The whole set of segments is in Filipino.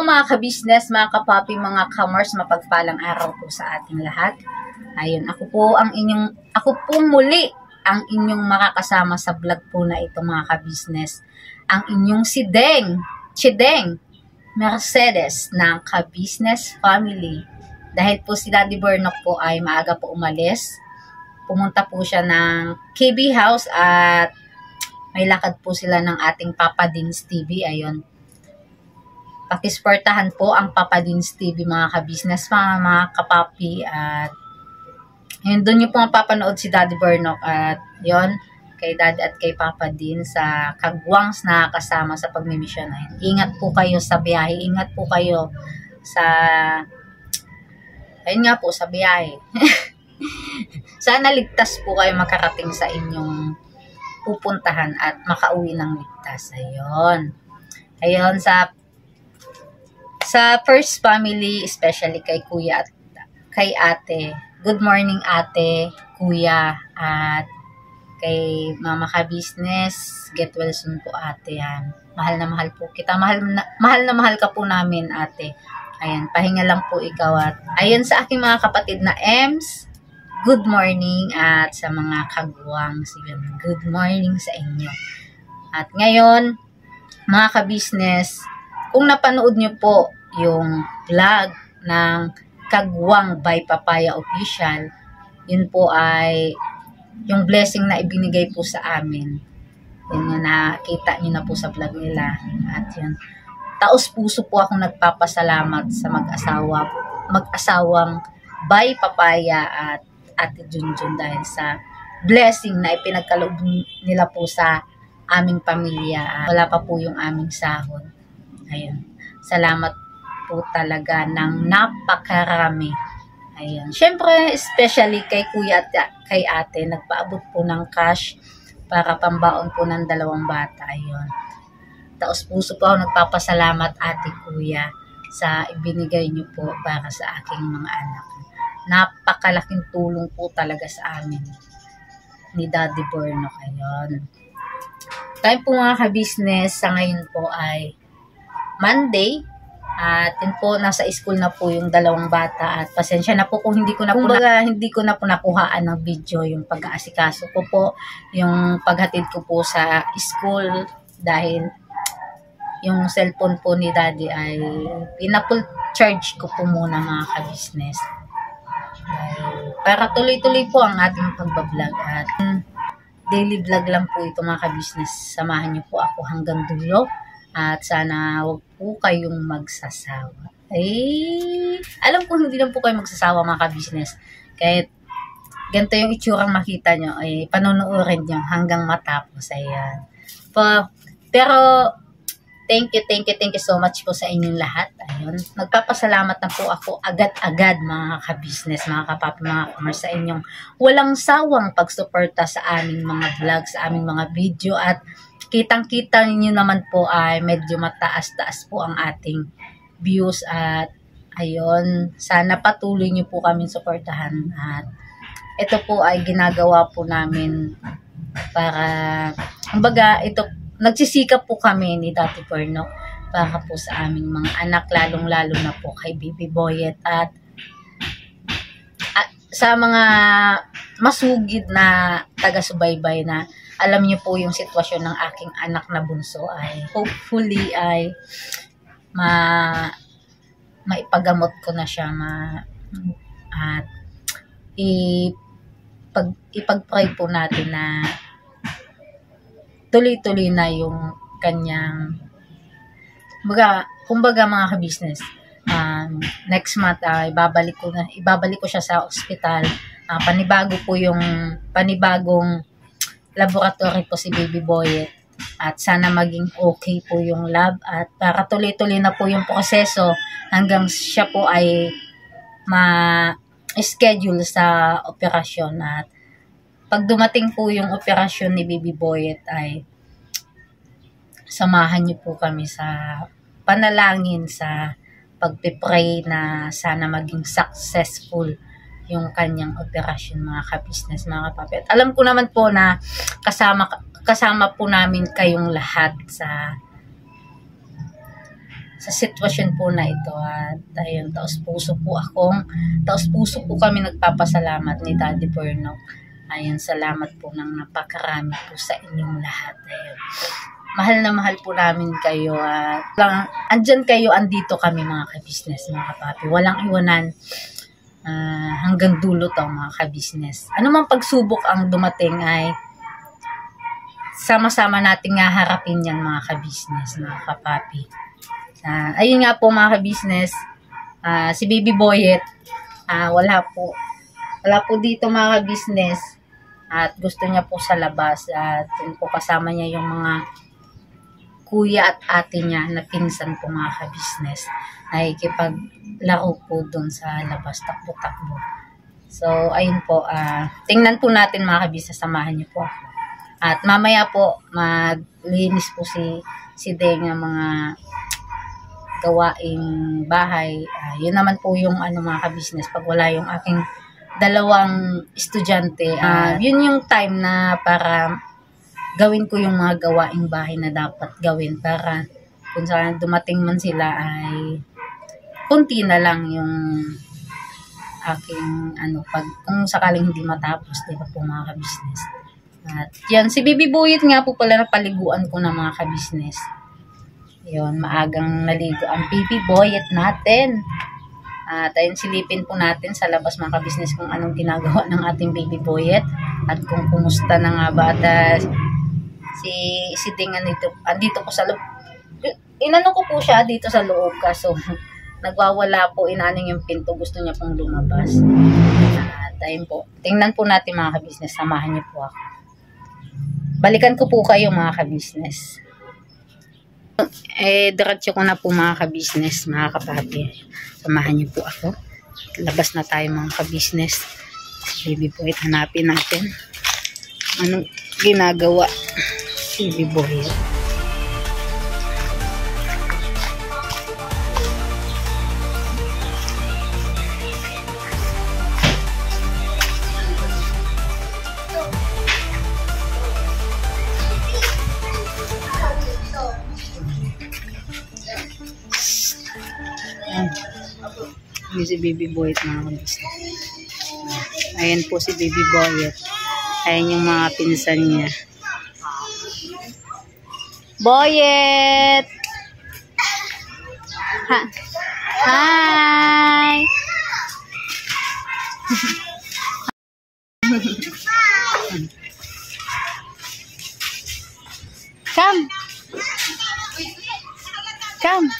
mga ka-business, mga kapapi, mga kamers, mapagpalang araw po sa ating lahat. Ayun, ako po muli ang inyong makakasama sa vlog po na ito mga ka-business. Ang inyong Chideng Mercedes ng ka-business family. Dahil po si Daddy Burnok po ay maaga po umalis. Pumunta po siya ng KB House at may lakad po sila ng ating Papa Dins TV. Ayun. Pakisportahan po ang Papa Dins TV mga ka-business, mga kapapi. At yun, doon nyo po mapapanood si Daddy Burnok. At yun, kay Daddy at kay Papa Din sa kagwangs na kasama sa pagmimisyon. Ingat po kayo sa biyahe. Ingat po kayo sa ayun nga po, sa biyahe. Sana ligtas po kayo makarating sa inyong pupuntahan at makauwi ng ligtas. Ayun. Ayun, sa first family, especially kay kuya at kay ate. Good morning ate, kuya, at kay mama ka-business. Get well soon po ate. Yan. Mahal na mahal po kita. Mahal na mahal ka po namin ate. Ayan, pahinga lang po ikaw. At ayan sa aking mga kapatid na Ems, good morning. At sa mga kagwangs, good morning sa inyo. At ngayon, mga ka-business, kung napanood nyo po yung vlog ng Kagwang by Papaya Official, yun po ay yung blessing na ibinigay po sa amin. Yun yung nakita nyo na po sa vlog nila. At yun, taos puso po akong nagpapasalamat sa mag-asawang by Papaya at Ate Junjun dahil sa blessing na ipinagkaloob nila po sa aming pamilya. Wala pa po yung aming sahod. Ayun. Salamat po talaga ng napakarami. Ayun. Syempre, especially kay kuya at kay ate, nagpaabot po ng cash para pambaon po ng dalawang bata. Ayun. Taos puso po ako nagpapasalamat ate kuya sa ibinigay niyo po para sa aking mga anak. Napakalaking tulong po talaga sa amin ni Daddy Burnok. Ayun. Tayo po mga ka-business, sa ngayon po ay Monday. At yun po, nasa school na po yung dalawang bata. At pasensya na po kung hindi ko na po nakuhaan ng video yung pag-aasikaso ko po, yung paghatid ko po sa school dahil yung cellphone po ni Daddy ay pina-full charge ko po muna mga ka-business. Para tuloy-tuloy po ang ating pagbablog at daily vlog lang po ito mga ka-business. Samahan niyo po ako hanggang dulo. At sana wag po kayong magsasawa. Alam ko hindi lang po kayo magsasawa mga ka-business. Kahit ganito yung itsurang makita nyo, panunuorin nyo hanggang matapos. Ayan. Pero, thank you so much po sa inyong lahat. Ayun. Nagpapasalamat na po ako agad-agad mga ka-business, mga kapapi, mga kamers sa inyong walang sawang pagsuporta sa aming mga vlog, sa aming mga video at kitang-kita niyo naman po ay medyo mataas-taas po ang ating views at ayun, sana patuloy niyo po kami suportahan at ito po ay ginagawa po namin para, kumbaga, ito, nagsisikap po kami ni Daddy Burnok para po sa aming mga anak, lalong-lalo na po kay Baby Boyet at sa mga masugid na taga-subaybay na alam niyo po yung sitwasyon ng aking anak na bunso ay hopefully ay maipagamot ko na siya at ipag-pray po natin na tuloy-tuloy na yung kanyang kumbaga mga ka-business. Next month ibabalik ko siya sa ospital. Panibagong laboratory po si Baby Boyet at sana maging okay po yung lab at para tuloy-tuloy na po yung proseso hanggang siya po ay ma-schedule sa operasyon at pag dumating po yung operasyon ni Baby Boyet ay samahan niyo po kami sa panalangin sa pagpipray na sana maging successful yung kanyang operasyon mga ka-business, mga kapapi. At alam ko naman po na kasama po namin kayong lahat sa sitwasyon po na ito. At ayun, taos puso po kami nagpapasalamat ni Daddy Bernok. Ayun, salamat po ng napakarami po sa inyong lahat. Ayun. Mahal na mahal po namin kayo. Andyan kayo, andito kami mga ka-business, mga kapapi. Walang iwanan hanggang dulo to mga ka-business. Ano mang pagsubok ang dumating ay sama-sama nating harapin yan mga ka-business, mga kapapi. Ayun nga po mga ka-business, si Baby Boyet, wala po dito mga ka-business. At gusto niya po sa labas at yun po kasama niya yung mga kuya at ate niya na pinsan po mga ka-business. Nakikipaglaro po doon sa labas, takbo-takbo. So ayun po, tingnan po natin mga ka-business, samahan niyo po ako. At mamaya po maglinis po si Deng ng mga gawaing bahay. Yun naman po yung mga ka-business pag wala yung aking dalawang estudyante, yun yung time na para gawin ko yung mga gawaing bahay na dapat gawin para kung saan dumating man sila ay kunti na lang yung aking pag kung sakaling hindi matapos, di ba po mga ka-business. At yan, si Baby Boyet nga po pala napaliguan ko na mga ka-business. Yun, maagang naligo ang Baby Boyet natin. At ayun, silipin po natin sa labas mga ka-business kung anong ginagawa ng ating Baby Boyet at kung kumusta na nga ba. At si Ding andito po sa loob. Inano ko po siya dito sa loob kaso nagwawala po, inaning yung pinto, gusto niya pong lumabas. At ayun po, tingnan po natin mga ka-business, samahan niyo po ako. Balikan ko po kayo mga ka-business. Diretso ko na po mga ka-business, mga kapapi. Samahan niyo po ako. Labas na tayo mga ka-business. Baby Boyet, hanapin natin. Anong ginagawa Baby Boyet? Ayan si Baby Boyet mga ka-business. Ayan po si Baby Boyet. Ayan yung mga pinsan niya. Boyet! Hi! Come! Come!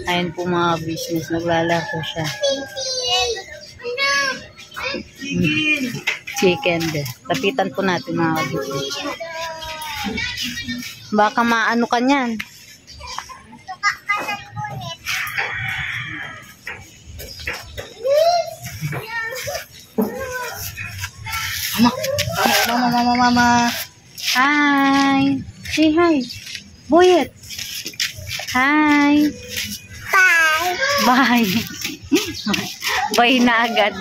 Ayan po mga business, naglalaro siya. Chicken. Lapitan po natin mga business. Baka maano ka niyan. Mama. Hi. Say hi. Boyet. Hi. Bye. Bye na agad.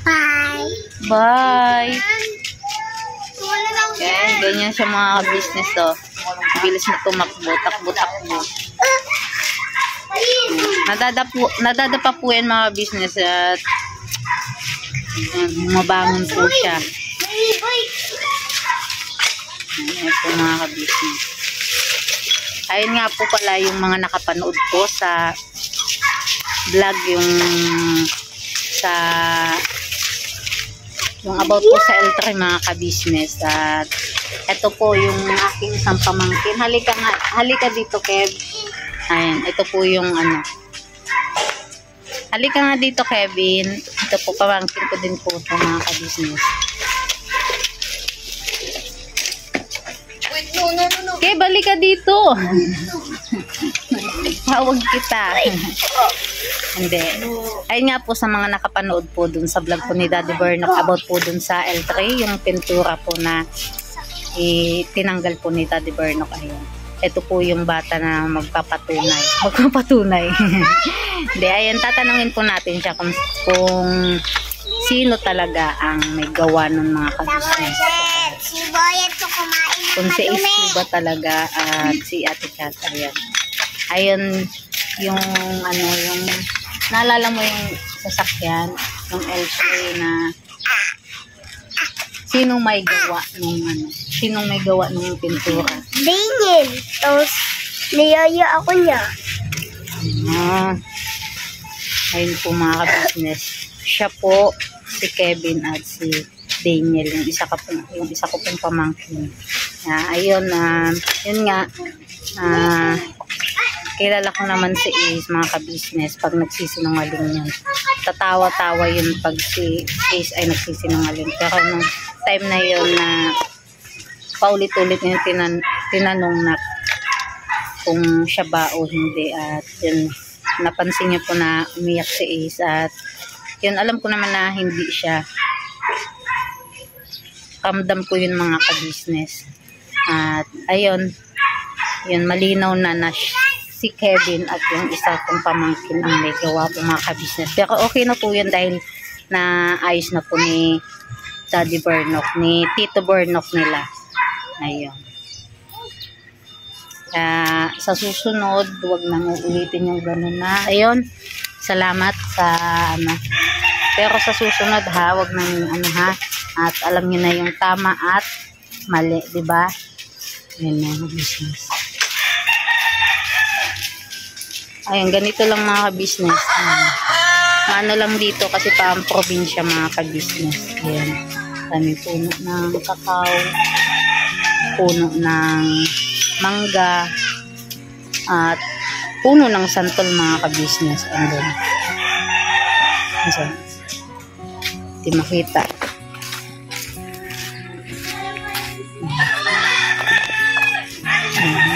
Bye. Bye. Okay, ganyan siya mga business to. Bilis na tumakbo, takbo. Nadadapa po yan mga business at mabangon po siya. Ayan po mga business. Ayun nga po pala yung mga nakapanood po sa vlog yung about po sa L3 mga ka-business. At ito po yung aking isang pamangkin. Halika dito, Kev. Ayan, ito po yung halika nga dito, Kevin. Ito po pamangkin ko din po sa mga ka-business. No. Okay, balik ka dito. Tawag kita. Hindi. Ayun nga po sa mga nakapanood po dun sa vlog po ni Daddy Bernok about po dun sa L3, yung pintura po na tinanggal po ni Daddy Bernok. Ayun. Ito po yung bata na magpapatunay. Hindi, ayun, tatanungin po natin siya kung sino talaga ang may gawa ng mga ka-business. Si Boyet kung si Ace po ba talaga at si Ate Kat. Ayan. Ayun, yung ano, yung naalala mo yung sasakyan, yung L3 na sinong may gawa nung ano, sinong may gawa nung pintura? Dingin. Tapos, niyaya ako niya. Ayun po mga ka-business. Siya po, si Kevin at si Daniel, yung isa ko pong pamangkin. Ayun, yun nga, kilala ko naman si Ace, mga ka-business, pag nagsisinungaling yan. Tatawa-tawa yun pag si Ace ay nagsisinungaling. Pero nung time na yun na paulit-ulit yung tinanong na kung siya ba o hindi, at yun, napansin niya po na umiyak si Ace, at yun, alam ko naman na hindi siya. Kamdam ko yun mga ka-business. At ayun, yun, malinaw na si Kevin at yung isa kong pamangkin ang may gawa po mga ka-business. Pero okay na po yun dahil na ayos na po ni Daddy Burnok, ni Tito Burnok nila. Ayun. Sa susunod, huwag nang uulitin yung gano'n na. Ayun, salamat sa ano. Pero sa susunod ha, huwag nang ano ha. At alam niyo na yung tama at mali, di ba? Ayun na, business. Ayun, ganito lang mga ka-business. Ano lang dito kasi pa ang probinsya mga ka-business. Ayun, daming puno ng kakao, puno ng mangga, at puno ng santol mga ka-business. Andun. Hindi makita.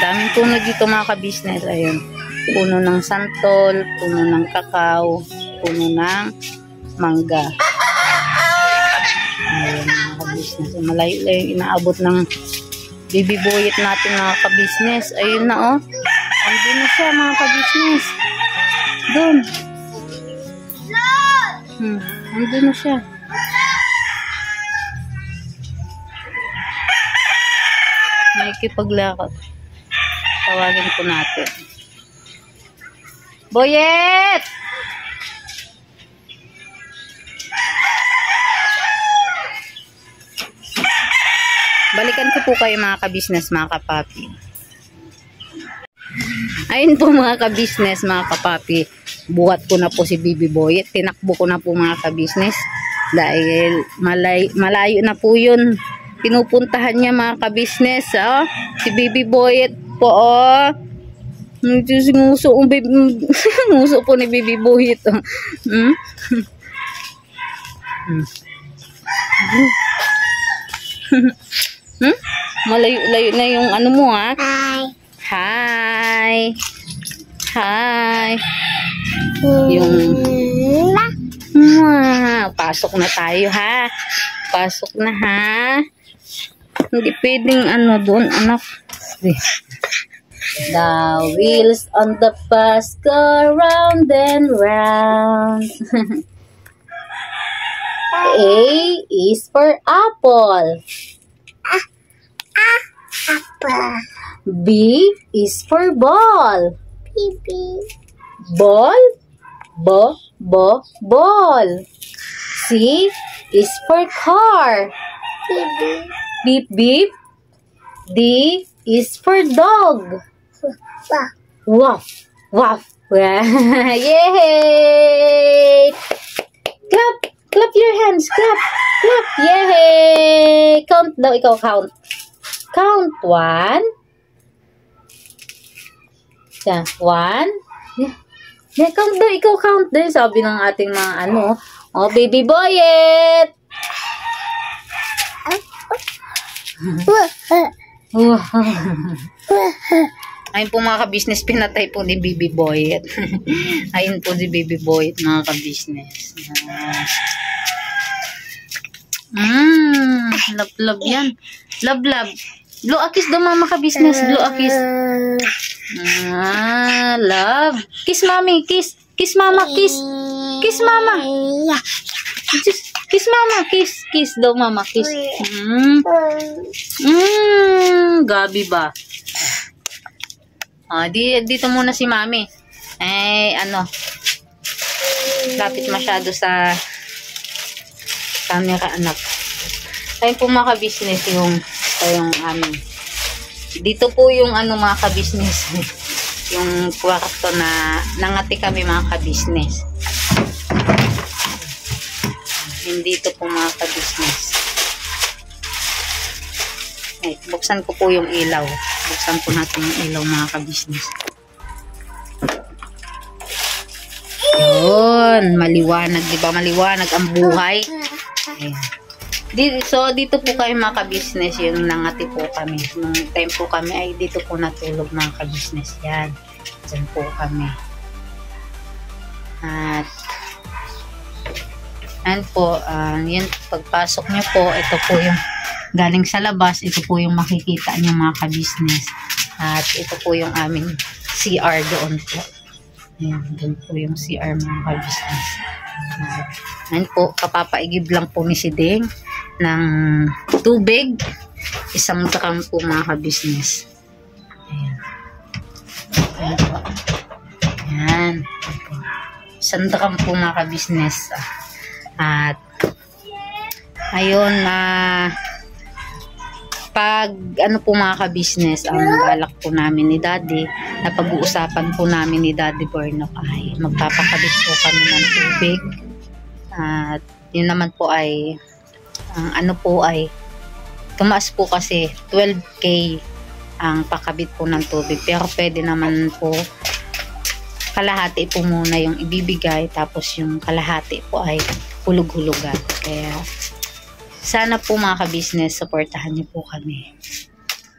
Daming puno dito mga ka-business. Ayun. Puno ng santol, puno ng kakao, puno ng mangga. Ayun mga ka-business. Malayo-layo inaabot ng baby boyet natin mga ka-business. Ayun na oh. Andun na siya mga ka-business. Doon. Andun na siya. Nakikipaglakad. Tawagin po natin. Boyet! Balikan ko po kayo mga ka-business, mga kapapi. Ayun po mga ka-business, mga kapapi. Buhat ko na po si Baby Boyet. Tinakbo ko na po mga ka-business. Dahil malayo na po yun. Pinupuntahan niya mga ka-business. Oh. Si Baby Boyet po. Oh. Nguso po ni Baby Boyet. Oh. Malayo-layo na yung ano mo ha. Hi. Hi. Yung pasok na tayo ha. Pasok na ha. Hindi pwedeng ano doon anak. The wheels on the bus go round and round. A is for apple. Apple. B is for ball. Baby. Ball. Ball. C is for car. Baby. Beep beep. D is for dog. Woof. Yay! Clap your hands. Clap. Yay! Count daw, ikaw count. Count 1. Yeah, 1. Yeah, count daw, ikaw count din. Sabi ng ating mga ano. Oh, Baby Boyet. Ayun po mga ka-business, pinatay po ni Baby Boyet. Ayun po si Baby Boyet mga ka-business. Love yan. Love. Blow a kiss daw mga ka-business. Blow a kiss. Love. Kiss mommy, kiss. Kiss mama, kiss. Kiss mama. Kiss mama, kiss. Kiss daw mama, kiss. Gabi ba? Dito muna si mami. Lapit masyado sa camera, anak. Ayun po mga ka-business yung amin. Dito po yung mga ka-business. Yung kwarto na nangati kami mga ka-business. Dito po mga ka-business. Buksan ko po yung ilaw. Buksan po natin yung ilaw mga ka-business. Yun, maliwanag, di ba? Maliwanag ang buhay. Ayan. So, dito po kayo mga ka-business, yung nangati po kami. Nung time po kami ay dito po natulog mga ka-business. Yan. Diyan po kami. At, yan po, yun, pagpasok nyo po, ito po yung galing sa labas, ito po yung makikita nyo mga ka-business. At ito po yung aming CR doon po. Ayan, doon po yung CR mga ka-business. Ayan po, kapapaigib lang po ni si Ding ng tubig. Isang drum po mga ka-business. Ayan. Ayan po. Ayan. Isang drum po mga ka-business. At ayun pag po mga ka-business, ang balak po namin ni Daddy, na pag-uusapan po namin ni Daddy Bornok ay magpapakabit po kami ng tubig. At yun naman po ay ay tumaas po kasi 12K ang pakabit po ng tubig, pero pwede naman po kalahati po muna yung ibibigay, tapos yung kalahati po ay hulug-hulugan. Kaya sana po mga ka-business, supportahan niyo po kami.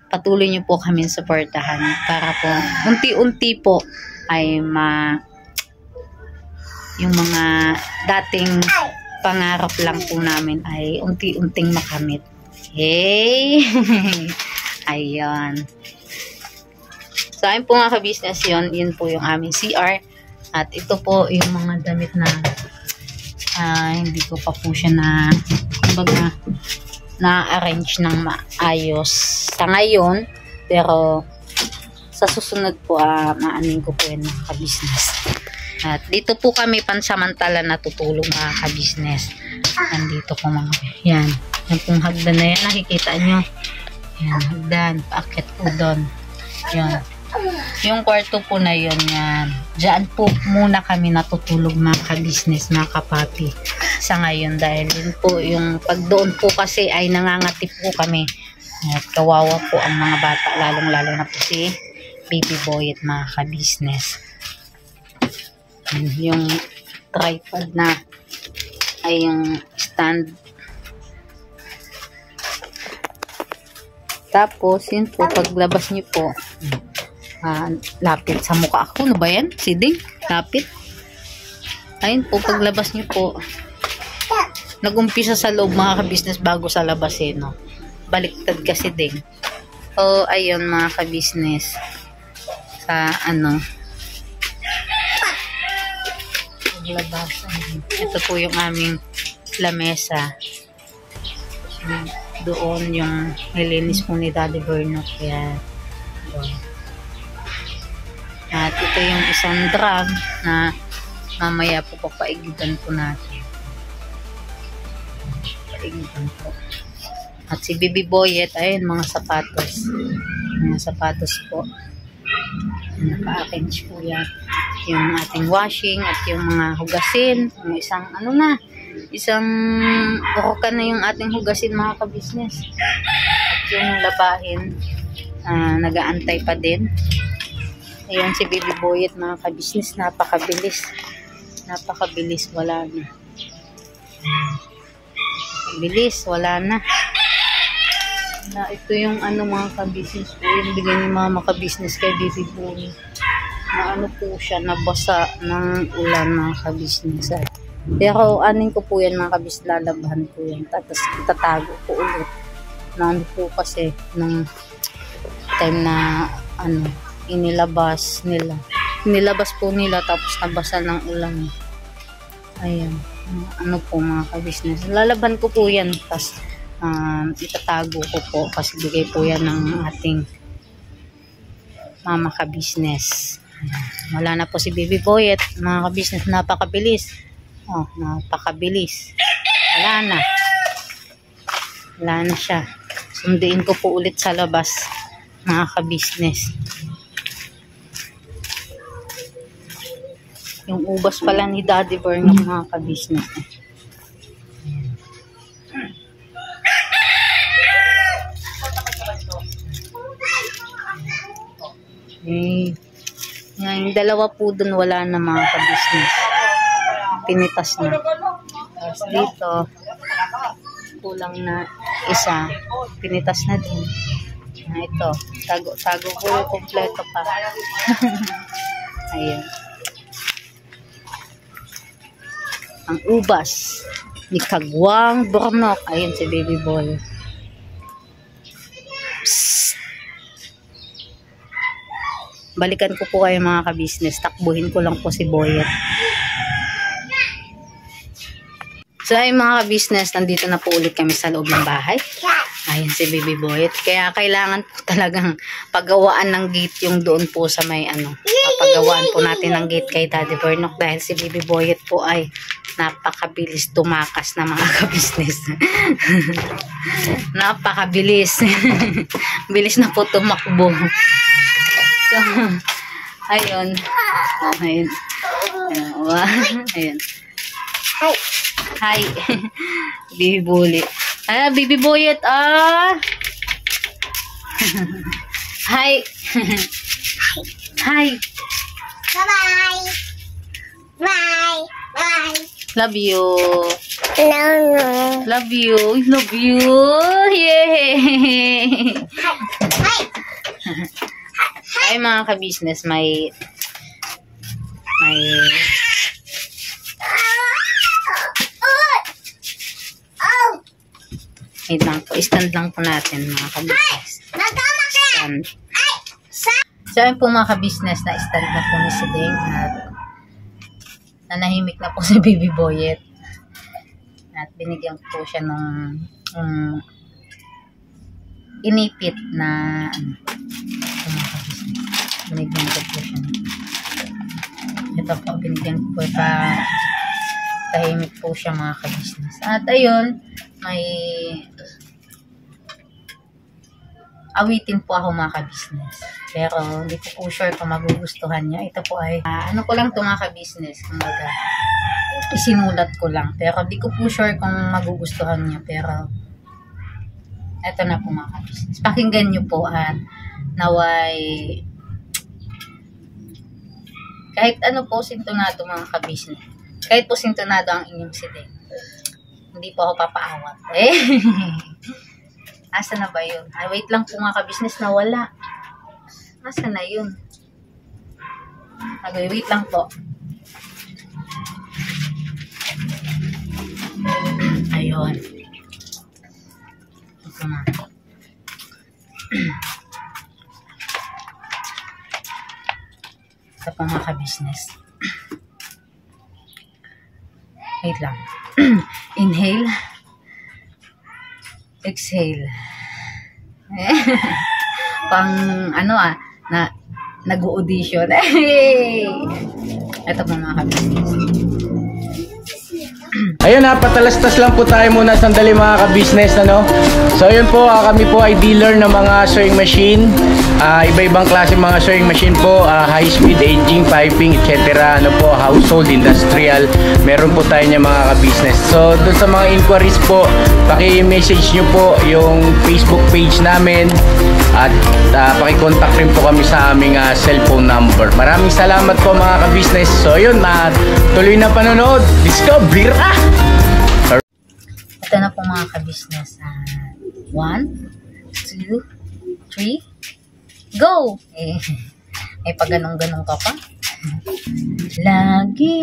Patuloy niyo po kami supportahan para po unti-unti po ay yung mga dating pangarap lang po namin ay unti-unting makamit. Hey! Ayan. So, ayun po mga ka-business, yun po yung aming CR. At ito po yung mga damit na hindi ko pa po siya na-arrange ng maayos sa ngayon, pero sa susunod po maanin ko po yan mga ka-business. At dito po kami pansamantala natutulog mga ka-business. Nandito po mga yan pong hagdan na yan, nakikita nyo yan, hagdan, paakyat po doon yan. Yung kwarto po na yun, yan. Diyan po muna kami natutulog mga ka-business, mga kapapi. Sa ngayon dahil yun po yung pag doon po kasi ay nangangati po kami. At kawawa po ang mga bata, lalong-lalo na po si Baby Boy at mga ka-business. Yung tripod na ay yung stand. Tapos yun po, paglabas nyo po, lapit sa mukha ako. Ano ba yan? Siding? Lapit. Ayun po, paglabas nyo po, nag-umpisa sa loob mga ka-business bago sa labas no? Baliktad kasi Ding. So, ayun mga ka-business. Sa paglabas. Ito po yung aming lamesa. Doon yung nilinis po ni Daddy Bornok. Kaya, doon. At ito yung isang drum na mamaya po papaigitan po natin. Papaigitan po. At si Baby Boyet, ayun mga sapatos. Mga sapatos po. Naka-arrange po yan. Yung ating washing at yung mga hugasin. Yung isang isang burukan na yung ating hugasin mga ka-business. At yung labahin, nag-aantay pa din. Ayan si Baby Boyet mga ka-business, napakabilis. Napakabilis, wala na. Bilis, wala na. Ito yung mga ka-business po, yung bigay ni mama ka-business kay Baby Boy. Na po siya, nabasa ng ulan mga ka-business. Pero anin ko po yan mga ka-business, lalabahan po yan. Tapos itatago po ulit. Po kasi nung time na inilabas po nila tapos nabasa ng ulan. Ayan. ano po mga ka-business. Lalaban ko po yan. Tapos itatago ko po. Kasi bigay po yan ng ating mama ka-business. Wala na po si Baby Boyet. Mga ka-business, napakabilis. Oh, napakabilis. Wala na. Wala na siya. Sunduin ko po ulit sa labas. Mga ka-business. Yung ubas pala ni Daddy Bear ng mga ka-business. Eh, yung dalawa po dun wala na mga ka-business. Pinitas na. Tapos dito, kulang na isa. Pinitas na din. Ito, tago po yung kompleto pa. Ayun. Ang ubas ni Kagwang Burnok. Ayun si Baby Boy. Psst. Balikan ko po kayo mga ka-business. Takbuhin ko lang po si Boyet. So ay mga ka-business, nandito na po ulit kami sa loob ng bahay. Ayun si Baby Boyet. Kaya kailangan po talagang paggawaan ng gate yung doon po sa may papagawaan po natin ng gate kay Daddy Burnok dahil si Baby Boyet po ay napakabilis tumakas na mga ka-business. Napakabilis. Bilis na po tumakbo. So, ayun. Ayun. Ayun. Hi. Baby Bullet. Baby Boyet, Hi. Hi. Bye-bye. Bye. Bye. Love you. No. Love you. Love you. Yay. Ay mga ka-business, may wait lang po. Stand lang po natin mga ka-business. Stand. So ayun po mga ka-business, na stand na po ni Sideng at nanahimik na po si Baby Boyet. At binigyan ko po siya ng inipit na binigyan ko po siya. Ito po, binigyan ko po pa tahimik po siya mga ka-business. At ayun, may awitin po ako mga ka-business. Pero hindi ko po sure kung magugustuhan niya. Ito po ay, ano ko lang ito mga ka-business. Kumbaga, isinulat ko lang. Pero hindi ko po sure kung magugustuhan niya. Pero, ito na po mga ka-business. Pakinggan niyo po at naway kahit ano po sintonado mga ka-business. Kahit po sintonado ang inyong Sideng. Hindi po ako papaawat. Asa na ba yun? Wait lang po mga ka-business na wala. Asa na yun? Wait lang po. Ayun. Ito na. Ito po mga ka-business. Wait lang. Inhale. Exhale. Pang nag-audition. Ito po mga ka-business. Ayun na, patalastas lang po tayo muna sandali mga ka-business, ano? So ayun po, kami po ay dealer ng mga sewing machine. Iba-ibang klase mga sewing machine po, high speed, aging, piping, etc. Ano po, household, industrial. Meron po tayo niya mga ka-business. So doon sa mga inquiries po, paki-message nyo po yung Facebook page namin. At paki-contact rin po kami sa aming cellphone number. Maraming salamat po mga ka-business. So yun, tuloy na panonood. Discover! Ito na po mga ka-business. 1, 2, 3, go! Pag ganun-ganun ka pa. Lagi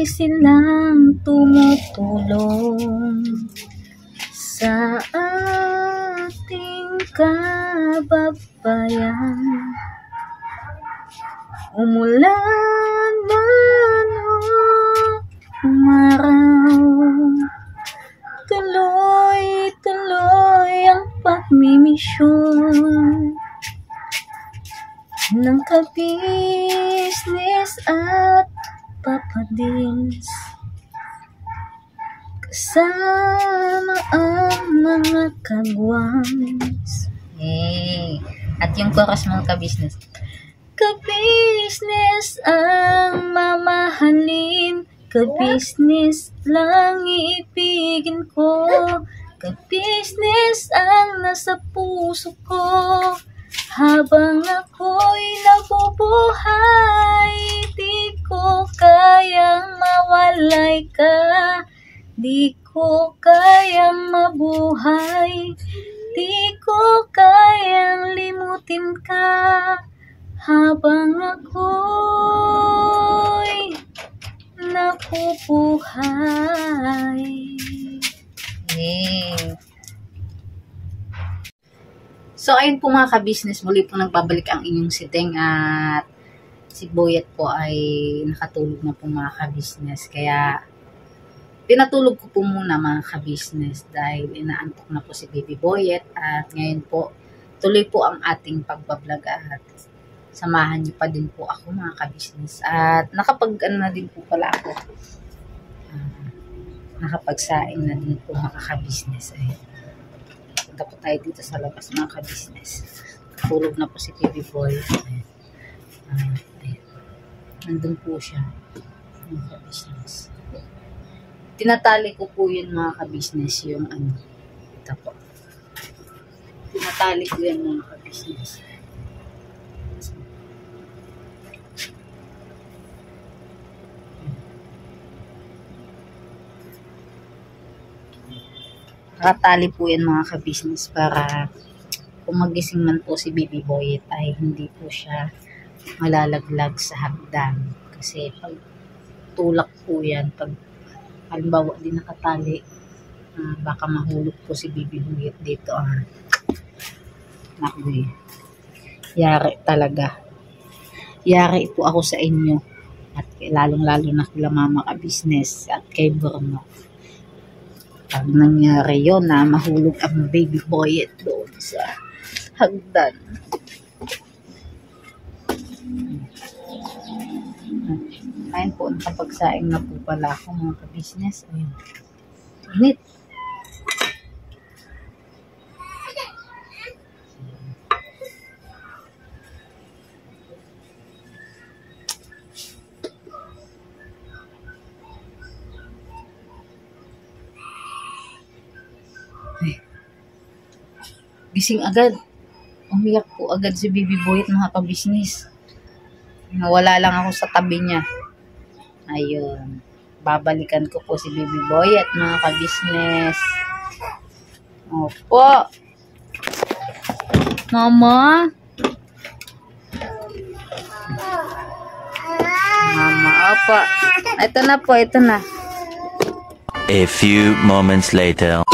silang tumutulong sa ating kababayan. Umulan man o araw, tuloy-tuloy ang pagmimisyon ng kabisnes at papadins, kasama ang mga kagwans. At yung chorus mga kabisnes. Kabisnes ang mamahalin, kabisnes lang iibigin ko, kabisnes ang nasa puso ko, habang ako'y nabubuhay. Di ko kayang mawalay ka, di ko kayang mabuhay, di ko kayang limutin ka, habang ako'y nabubuhay. So, ayun po mga kabisnes, muli po nagbabalik ang inyong si Teng at si Boyet po ay nakatulog na po mga kabisnes. Kaya, pinatulog ko po muna mga kabisnes dahil inaantok na po si Baby Boyet at ngayon po, tuloy po ang ating pagbablog at samahan niyo pa din po ako mga kabisnes. At na din po pala ako. Nakapagsaing na din po mga kabisnes. Punta po tayo dito sa labas mga kabisnes. Tulog na po si Baby Boy. Nandun po siya mga kabisnes. Tinatali ko po yun mga kabisnes yung ano. Ito po. Tinatali ko yan mga kabisnes. Nakatali po yan mga kabisnes para kung magising man po si Baby Boyet ay hindi po siya malalaglag sa hagdan. Kasi pag tulak po yan, pag halimbawa di nakatali, baka mahulog po si Baby Boyet dito. Naku, yari talaga. Yari po ako sa inyo. At lalong-lalo na kila Mama Kabisnes at kay Bruno. Pag nangyari yun na mahulog ang Baby Boyet doon sa hagdan. Ayun po, nakapagsaing na po pala ako mga kabisnes. Ayun. Init. Gising agad. Umiyak po agad si Baby Boyet mga kabisnes. Nawala lang ako sa tabi niya. Ayun. Babalikan ko po si Baby Boyet mga kabisnes. Opo. Mama. Mama, opo. Ito na po, ito na. A few moments later.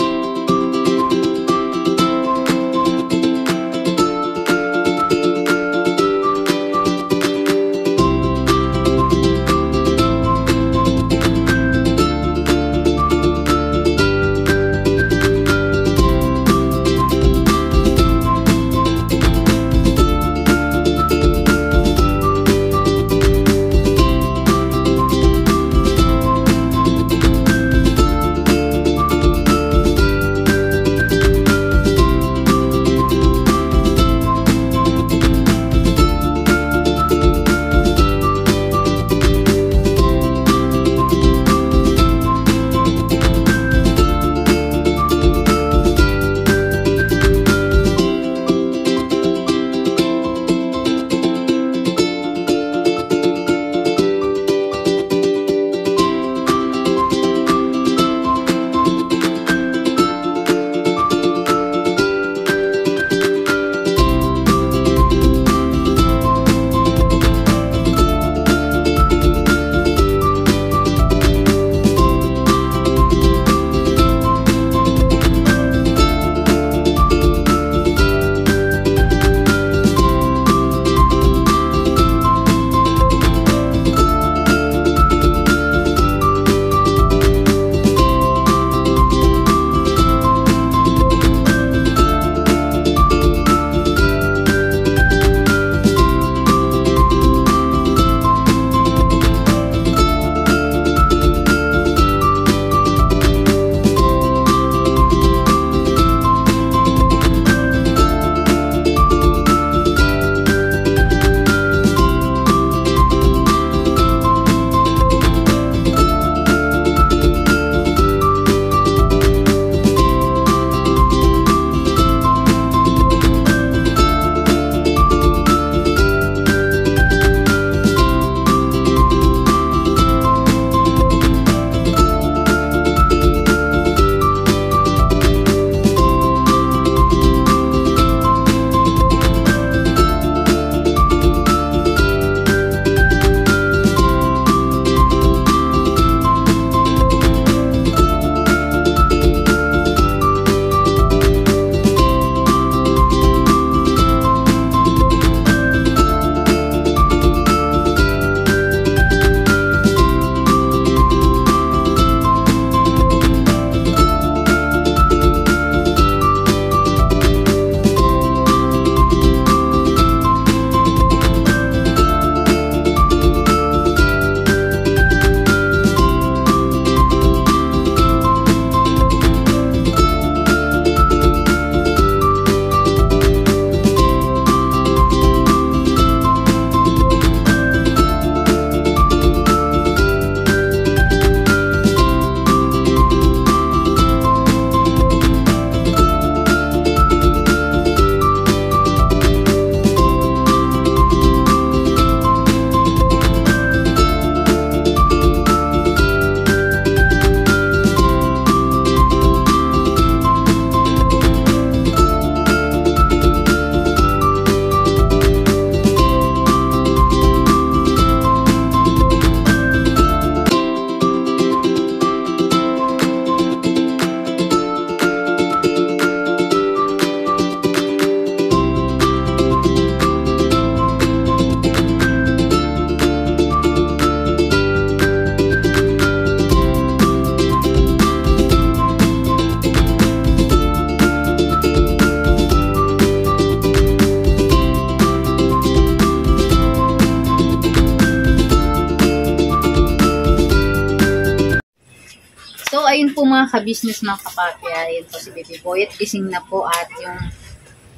po mga ka-business, mga kapatid, ayan po si Baby Boy at gising na po at yung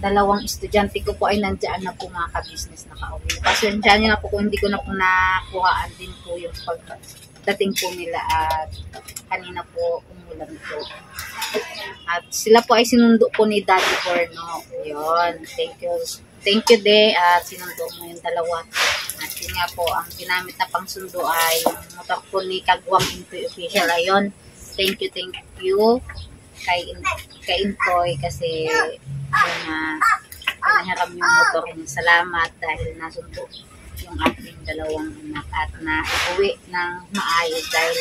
dalawang estudyante ko po ay nandiyan na po mga ka-business nakauwi. Pasensya niyo na po kung hindi ko na po nakuhaan din po yung pagdating po nila at kanina po umulan po. At sila po ay sinundo po ni Daddy Corno. Yun, thank you de at sinundo mo yung dalawa. At yun nga po, ang ginamit na pangsundo ay yung motor po ni Kagwang Intoy Official. Ayun, thank you kay Intoy kasi pinahiram yung motor niya. Salamat dahil nasundo yung ating dalawang anak at na-uwi ng maayos dahil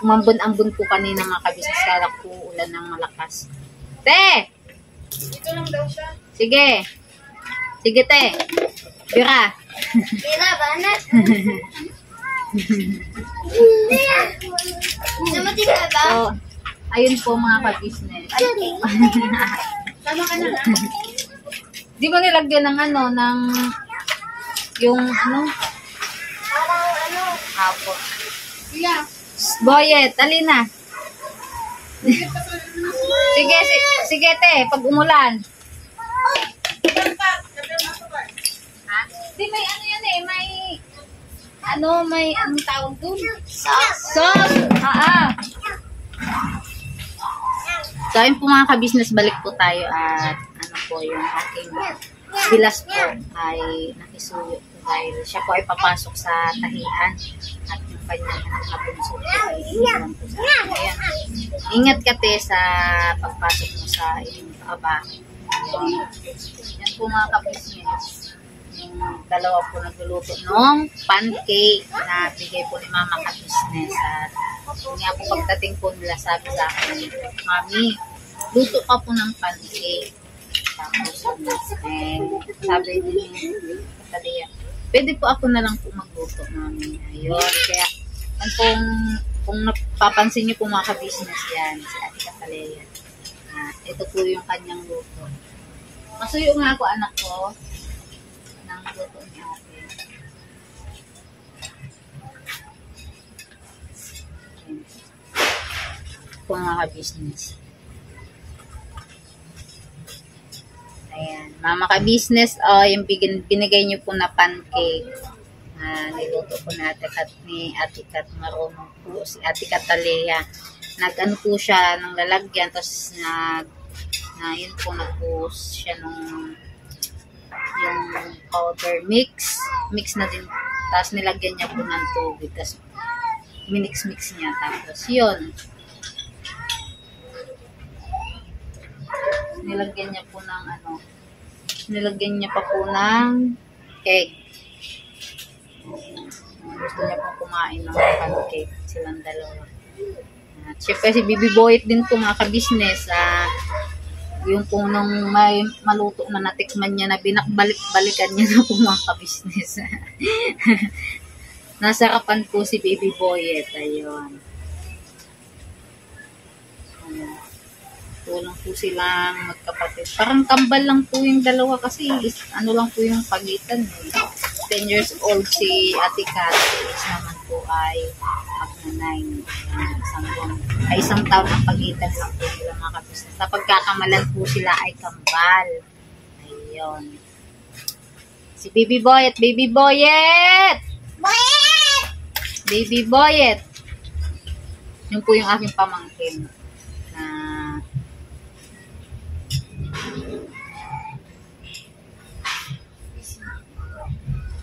umambon-ambon po kanina mga kabisnes, kala po ulan ng malakas. Te! Dito lang daw siya. Sige. Sige, te. Bira. Bira, banat. Namating ka ba? So, ayun po mga kabisnes. Tama ka na lang. Di ba nilagyan ng yung Apo. Yeah. Boyet, alina. Sige te, pag umulan. Ha? Di may yan may anong tawag dun? Sauce. So, ayun po mga ka-business, balik po tayo at yung aking bilas po ay nakisuyo po dahil siya po ay papasok sa tahian at yung kanyang anak na bunso po ay iwan po sa akin. Ingat ka te sa pagpasok mo sa iyong trabaho. Yan po mga ka-business. Yung dalawa po nagluluto ng pancake na bigay po ni Mama ka-business. At yun nga po pagdating po nila sabi sa akin, Mami, luto ka po ng pancake. Tapos sabi din Katalia, pwede po ako na lang po magluto, Mami. Ayun, kaya kung napapansin niyo po mga ka-business yan, si Ate Katalia. Ito po yung kanyang luto. Masuyo nga ako anak ko ng luto niya. Po mga ka-business. Ayan. Mama ka-business, yung binigay niyo po na pancake. Niluto po na ni Ate Kat, marunong po si Ate Katalia. Nag-ano po siya ng lalagyan, tapos yun po nag-post siya yung powder mix na din, tapos nilagyan niya po ng tubig, tapos minix niya, tapos yun nilagyan niya po ng nilagyan niya pa po ng egg. Gusto niya po kumain ng pancake silang dalawa. At syempre si Baby Boy din po mga ka-business, yung po nung may maluto na natikman niya na binakbalik-balikan niya na po mga ka-business. Nasarapan po si Baby Boy. Ayun. Tulong po silang magkapatid. Parang kambal lang po yung dalawa kasi lang po yung pagitan. 10 years old si Ate Kat, naman po ay magna-9. Isang taon ang pagitan lang po nila mga kabisnes. Sa pagkakamalan po sila ay kambal. Ayun. Si Baby Boyet! Baby Boyet! Baby Boyet! Yun po yung aking pamangkin.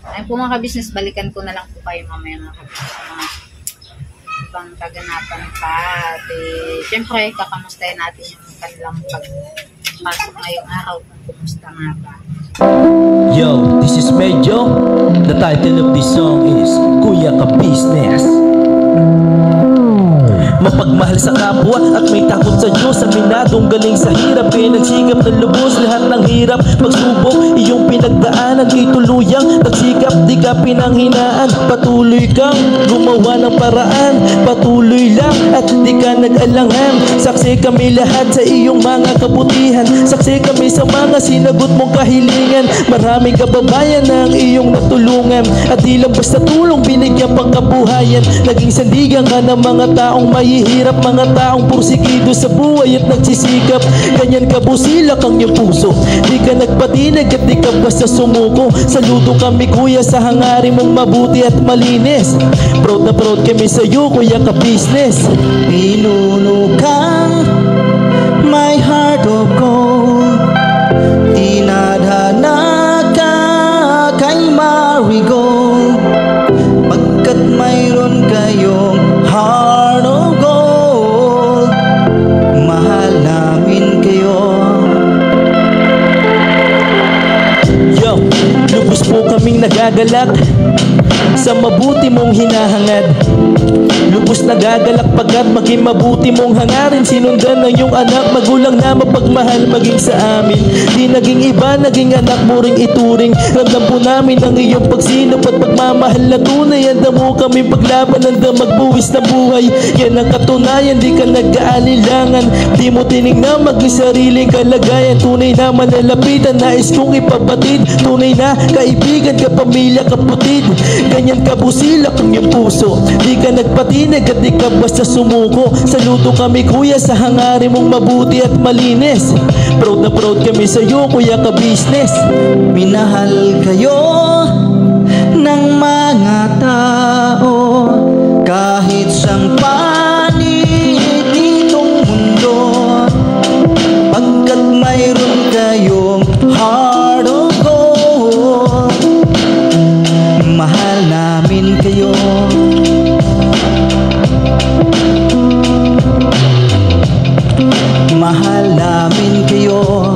Ayun po mga ka-business, balikan ko na lang po kayo mamaya mga ka-business sa mga ibang kaganapan pa. At syempre, kakamustahin natin yung kanilang pagpasok ngayong araw kung kumusta nga ba. Yo, this is Medyo. The title of this song is Kuya Ka Business. Mapagmahal sa kapwa at may takot sa Diyos. Aminadong galing sa hirap, nagsikap na lubos lahat ng hirap. Pagsubok, iyong pinagdaanan, ituluyang nagsikap, di ka pinanghinaan. Patuloy kang gumawa ng paraan, patuloy lang at di ka nag-alangan. Saksi kami lahat sa iyong mga kabutihan, saksi kami sa mga sinagot mong kahilingan. Maraming kababayan na ang iyong natulungan, at di lang basta tulong binigyan pang kabuhayan. Naging sandigan ka ng mga taong may mahihirap, mga taong pursigido sa buhay at nagsisikap. Ganyan ka busilak ang iyong puso, di ka nagpatinag at di ka basta sumuko. Saludo kami kuya sa hangarin mong mabuti at malinis. Proud na proud kami sa'yo kuya ka business. Inunukang my heart of gold, tinadhana ka kay marigold, pagkat mayroon kayong heart of gold, mahal namin kayo. Yo, lubos po kaming nagagalak sa mabuti mong hinahangad. Lubos nagagalak pagkat maging mabuti mong hangarin. Sinundan ng iyong anak, magulang na mapagmahal maging sa amin. Di naging iba, naging anak mo ring ituring. Ramdam po namin ang iyong pagsinop at pagmamahal na tunay. Handa mo kami paglaban, handa magbuwis ng buhay. Yan ang katunayan, di ka nag-aalilangan. Di mo tinignan maging sariling kalagayan. Tunay na manalapitan, nais kong ipabatid. Tunay na kaibigan, kapamilya, kapatid. Ganyan ka busilak ang iyong puso, di ka nagpatinag at di ka basta sumuko. Saludo kami kuya sa hangarin mong mabuti at malinis. Proud na proud kami sa'yo kuya ka business. Minahal kayo ng mga tao kahit sang panig ditong mundo, pagkat mayroon kayong heart of gold, mahal namin kayo. Mahal namin kayo.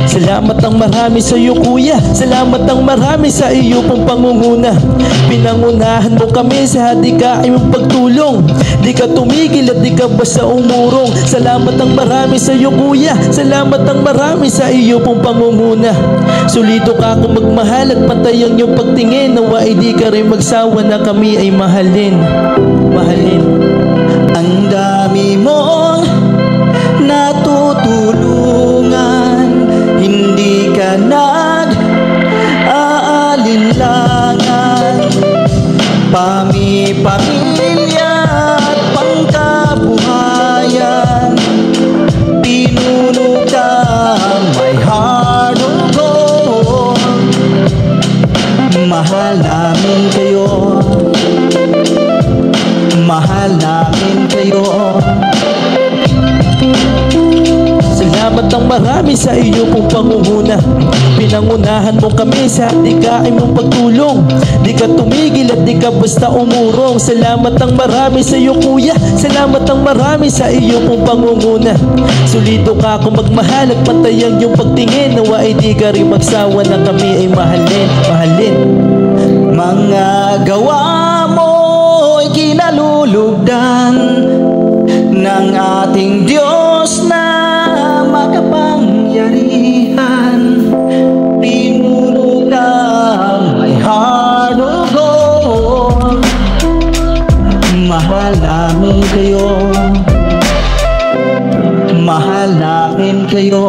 Salamat ang marami sa iyo kuya, salamat ang marami sa iyo pong pangunguna. Pinangunahan mo kami sa hadikain mong pagtulong, di ka tumigil at di ka basta umurong. Salamat ang marami sa iyo kuya, salamat ang marami sa iyo pong pangunguna. Solido ka kung magmahal at pantay ang iyong pagtingin. Nawa ay di ka rin magsawa na kami ay mahalin. Mahalin. Ang dami mong natutulungan, hindi ka nag-aalinlangan. Pamilya at pangkabuhayan, pinuno ka my heart of gold, mahal namin kayo. Mahal namin kayo. Salamat ang marami sa iyo pong pangunguna. Pinangunahan mo kami sa hadikain mong pagtulong, di ka tumigil at di ka basta umurong. Salamat ang marami sa iyo kuya, salamat ang marami sa iyo pong pangunguna. Solido ka kung magmahal at pantay ang iyong pagtingin. Nawa ay di ka rin magsawa na kami ay mahalin. Mahalin. Mga gawa mo ay kinalulugdan ng ating Diyos na makapangyarihan. Pinuno ng my heart of gold, mahal namin kayo. Mahal namin kayo.